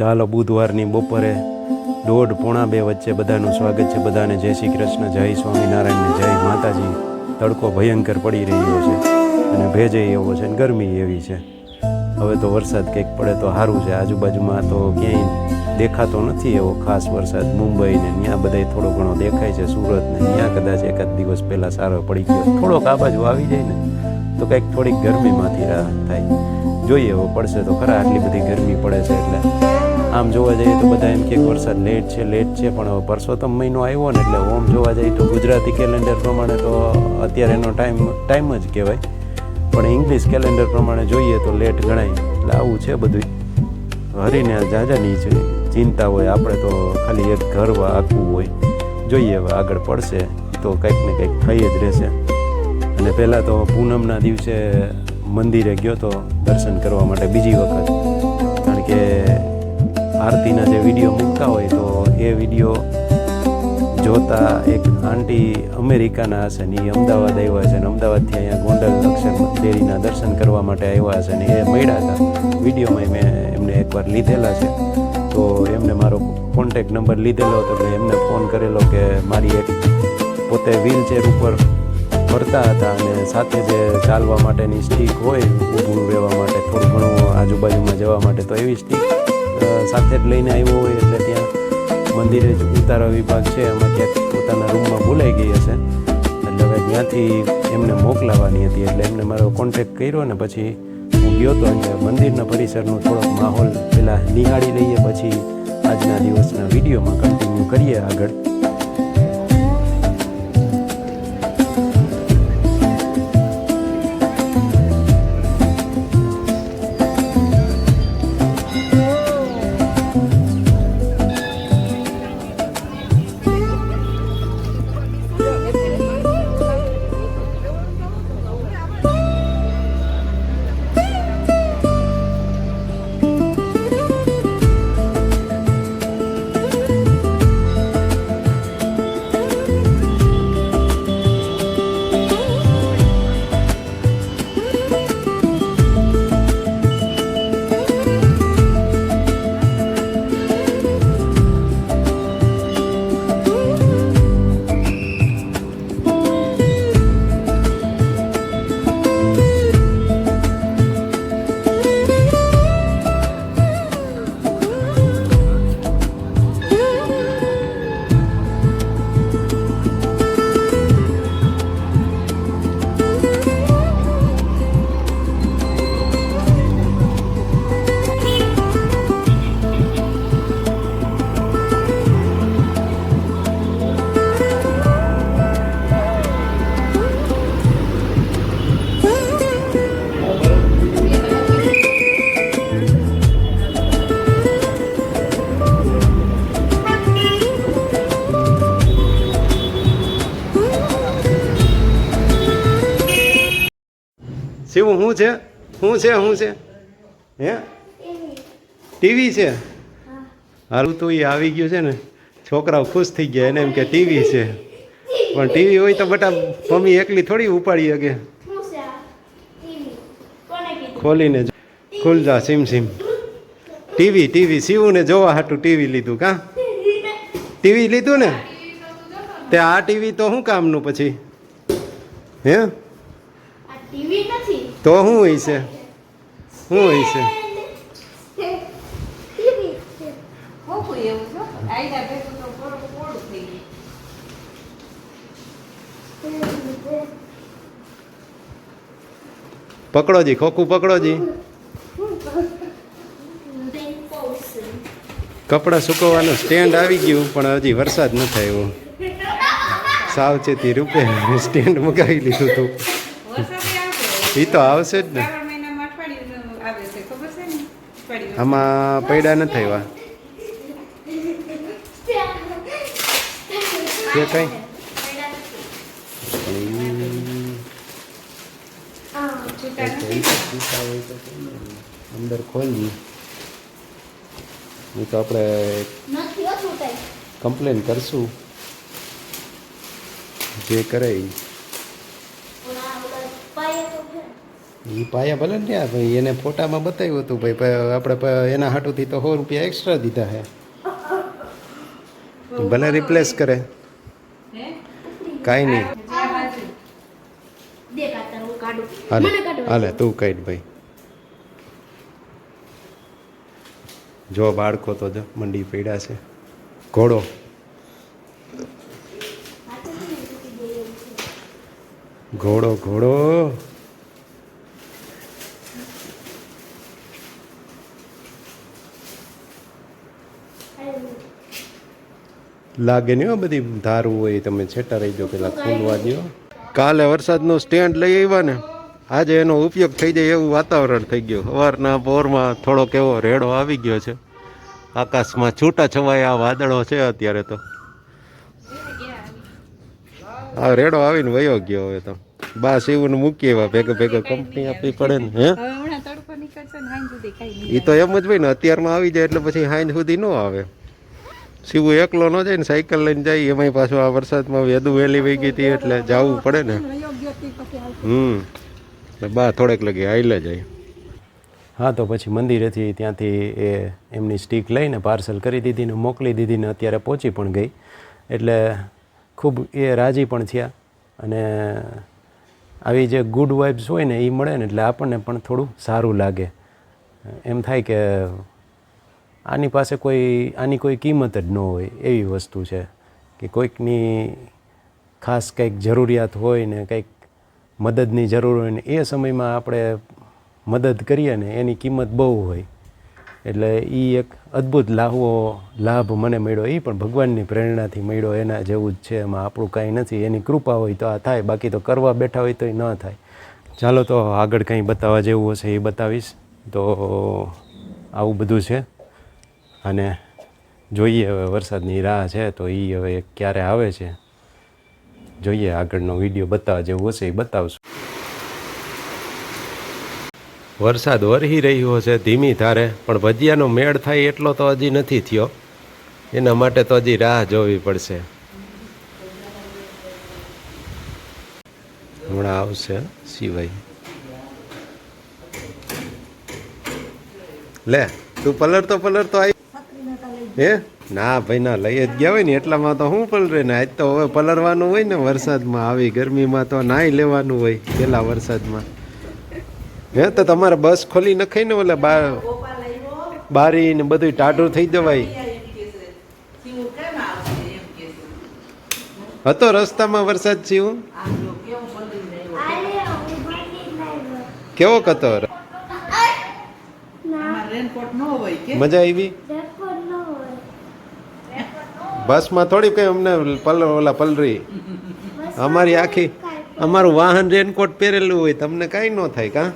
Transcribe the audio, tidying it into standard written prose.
ચાલો બુધવારની બપોરે 1:30-2 વચ્ચે બધાનું સ્વાગત છે. બધાને જય શ્રી કૃષ્ણ, જય સ્વામિનારાયણ, જય માતાજી. તડકો ભયંકર પડી રહ્યો છે અને ભેજે એવો છે અને ગરમી એવી છે. હવે તો વરસાદ કંઈક પડે તો સારું છે. આજુબાજુમાં તો ક્યાંય દેખાતો નથી એવો ખાસ વરસાદ. મુંબઈ ને ત્યાં બધાય થોડો ઘણો દેખાય છે. સુરત ને ત્યાં કદાચ એકાદ દિવસ પહેલાં સારો પડી ગયો. થોડોક આ બાજુ આવી જાય ને તો કંઈક થોડીક ગરમીમાંથી રાહત થાય. જોઈએ હવે પડશે તો ખરા. આટલી બધી ગરમી પડે છે એટલે આમ જોવા જઈએ તો બધા એમ કે વરસાદ લેટ છે પણ હવે પરસોત્તમ મહિનો આવ્યો ને એટલે ઓમ જોવા જઈએ તો ગુજરાતી કેલેન્ડર પ્રમાણે તો અત્યારે એનો ટાઈમ જ કહેવાય, પણ ઇંગ્લિશ કેલેન્ડર પ્રમાણે જોઈએ તો લેટ ગણાય. એટલે આવું છે બધું. હરીને જાજાની ચિંતા હોય, આપણે તો ખાલી એક ઘર આખવું હોય. જોઈએ હવે આગળ પડશે તો કંઈક ને કંઈક થઈ જ રહેશે. અને પહેલાં તો પૂનમના દિવસે મંદિરે ગયો તો દર્શન કરવા માટે બીજી વખત, કારણ કે આરતીના જે વિડીયો મૂકતા હોય તો એ વિડીયો જોતા એક આંટી અમેરિકાના હશે ને એ અમદાવાદ આવ્યા છે ને અમદાવાદથી અહીંયા ગોંડલ અક્ષર દેરીના દર્શન કરવા માટે આવ્યા છે ને એ મળ્યા હતા. વિડીયોમાં મેં એમને એકવાર લીધેલા છે તો એમને મારો કોન્ટેક નંબર લીધેલો હતો એટલે એમને ફોન કરેલો કે મારી એક પોતે વ્હીલચેર ઉપર ફરતા હતા અને સાથે જે ચાલવા માટેની સ્ટીક હોય ઊભું રહેવા માટે થોડું ઘણું આજુબાજુમાં જવા માટે, તો એવી સ્ટીક સાથે જ લઈને આવ્યો હોય એટલે ત્યાં મંદિરે જ ઉતારા વિભાગ છે એમાં ક્યાંક પોતાના રૂમમાં ભૂલાઈ ગઈ હશે એટલે હવે ત્યાંથી એમને મોકલાવાની હતી. એટલે એમને મારો કોન્ટેક કર્યો ને પછી હું ગયો તો અને મંદિરના પરિસરનો થોડોક માહોલ પહેલાં નિહાળી લઈએ, પછી આજના દિવસના વિડીયોમાં કન્ટિન્યુ કરીએ આગળ. શિવું શું છે હે ટીવી છે? હાલ તો એ આવી ગયું છે ને, છોકરાઓ ખુશ થઈ ગયા. એને એમ કે ટીવી છે, પણ ટીવી હોય તો બટા મમ્મી એકલી થોડી ઉપાડી શકે. ખોલીને ખુલ જા સીમ ટીવી શિવુને જોવા હાટું ટીવી લીધું. કા ટીવી લીધું ને તે આ ટીવી તો શું કામનું પછી હે? તો શું હોય છે? પકડો જી, ખોખું પકડો જી. કપડાં સુકવવાનું સ્ટેન્ડ આવી ગયું પણ હજી વરસાદ ન થાય એવું. સાવચેતી રૂપે સ્ટેન્ડ મગાવી લીધું હતું. એ તો આવશે જ ને. આમાં પૈડા ન થયા છે કઈ અંદર ખોલી એ તો આપણે કમ્પ્લેન કરશું જે કરે. એ પાયા ભલે ને ત્યાં ભાઈ એને ફોટામાં બતાવ્યું હતું ભાઈ આપણે એના હાટુથી તો 100 રૂપિયા એક્સ્ટ્રા દીધા હે ભલે રિપ્લેસ કરે કાંઈ નહીં હાલે હાલે તું કાઢ ભાઈ જો બાળકો તો જો મંડી પડ્યા છે ઘોડો ઘોડો ઘોડો લાગે નહીં હો બધી ધારું હોય તમે છેટા રહી દો પેલા ખોલવા દો કાલે વરસાદનું સ્ટેન્ડ લઈ આવ્યા ને આજે એનો ઉપયોગ થઈ જાય એવું વાતાવરણ થઈ ગયું સવારના પોરમાં થોડોક એવો રેડો આવી ગયો છે આકાશમાં છૂટા છવાયા વાદળો છે અત્યારે તો હા રેડો આવીને વયો ગયો હવે તો બા શિવને મૂકી એવા ભેગા ભેગા કંપની આપવી પડે ને હે એ તો એમ જ હોય ને અત્યારમાં આવી જાય એટલે પછી હાંજ સુધી ન આવે શિવ એકલો ન જાય ને સાયકલ લઈને જાય એમાંય પાછું આ વરસાદમાં વેદુ વહેલી વહી ગઈ હતી એટલે જવું પડે ને બા થોડેક લગી હાઈલે જાય હા તો પછી મંદિરેથી ત્યાંથી એ એમની સ્ટીક લઈને પાર્સલ કરી દીધી ને મોકલી દીધી ને અત્યારે પહોંચી પણ ગઈ એટલે ખૂબ એ રાજી પણ થયા અને આવી જે ગુડ વાઇબ્સ હોય ને એ મળે ને એટલે આપણને પણ થોડું સારું લાગે એમ થાય કે આની પાસે આની કોઈ કિંમત જ ન હોય એવી વસ્તુ છે કે કોઈકની ખાસ કંઈક જરૂરિયાત હોય ને કંઈક મદદની જરૂર હોય ને એ સમયમાં આપણે મદદ કરીએ ને એની કિંમત બહુ હોય એટલે એ એક અદ્ભુત લાભ મને મળ્યો એ પણ ભગવાનની પ્રેરણાથી મળ્યો એના જેવું જ છે એમાં આપણું કાંઈ નથી એની કૃપા હોય તો આ થાય બાકી તો કરવા બેઠા હોય તો એ ન થાય ચાલો તો આગળ કંઈ બતાવવા જેવું હશે એ બતાવીશ તો આવું બધું છે અને જોઈએ હવે વરસાદની રાહ છે તો એ હવે ક્યારે આવે છે જોઈએ આગળનો વિડીયો બતાવવા જેવું હશે એ બતાવશું વરસાદ વરસી રહ્યો છે ધીમી ધારે પણ ભજીયાનો મેળ થાય એટલો તો હજી નથી થયો એના માટે તો હજી રાહ જોવી પડશે હમણાં આવશે સિવાય લે તું પલર તો આવી હે ના ભાઈ ના લઈ જ ગયા હોય ને એટલામાં તો શું પલરે ને આજ તો હવે પલરવાનું હોય ને વરસાદમાં આવી ગરમીમાં તો નાઈ લેવાનું હોય પેલા વરસાદમાં હે તો તમારે બસ ખોલી નખાય ને ઓલે બારી ને બધું ટાઢું થઈ જવાય હતો રસ્તામાં વરસાદ થયું કેવો હતો મજા આવી બસમાં થોડી કઈ અમને પલરી અમારી આખી અમારું વાહન રેનકોટ પહેરેલું હોય તમને કાંઈ ન થાય કાં